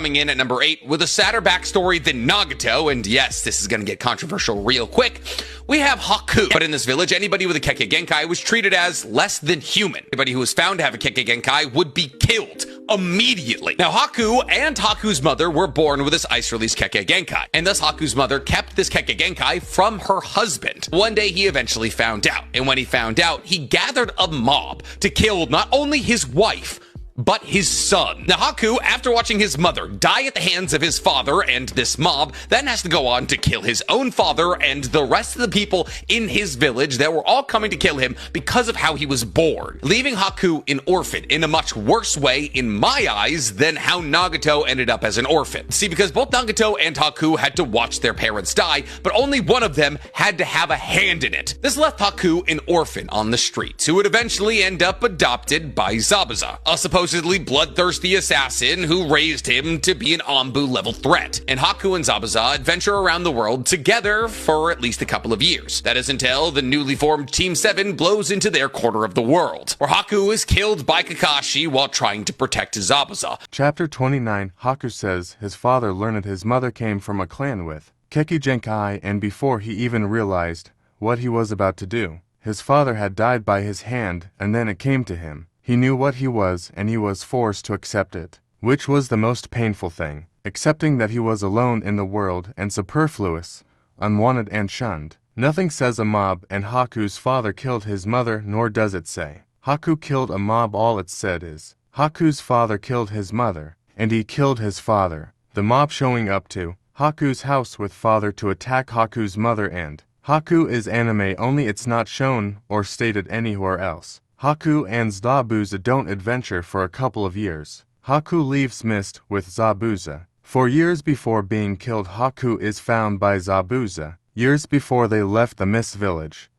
Coming in at number 8 with a sadder backstory than Nagato, and yes, this is going to get controversial real quick, we have Haku. But in this village, anybody with a Kekkei Genkai was treated as less than human. Anybody who was found to have a Kekkei Genkai would be killed immediately. Now, Haku and Haku's mother were born with this ice-release Kekkei Genkai, and thus Haku's mother kept this Kekkei Genkai from her husband. One day, he eventually found out, and when he found out, he gathered a mob to kill not only his wife, but his son. Now, Haku, after watching his mother die at the hands of his father and this mob, then has to go on to kill his own father and the rest of the people in his village that were all coming to kill him because of how he was born, leaving Haku an orphan in a much worse way, in my eyes, than how Nagato ended up as an orphan. See, because both Nagato and Haku had to watch their parents die, but only one of them had to have a hand in it. This left Haku an orphan on the streets, who would eventually end up adopted by Zabuza, a supposedly bloodthirsty assassin who raised him to be an Anbu-level threat. And Haku and Zabuza adventure around the world together for at least a couple of years. That is until the newly formed Team 7 blows into their corner of the world, where Haku is killed by Kakashi while trying to protect Zabuza. Chapter 29, Haku says his father learned his mother came from a clan with Kekkei Genkai, and before he even realized what he was about to do, his father had died by his hand, and then it came to him. He knew what he was, and he was forced to accept it, which was the most painful thing, accepting that he was alone in the world and superfluous, unwanted and shunned. Nothing says a mob and Haku's father killed his mother, nor does it say Haku killed a mob. All it said is Haku's father killed his mother, and he killed his father. The mob showing up to Haku's house with father to attack Haku's mother, and Haku is anime only, it's not shown or stated anywhere else. Haku and Zabuza don't adventure for a couple of years. Haku leaves Mist with Zabuza. For years before being killed, Haku is found by Zabuza. Years before they left the Mist village,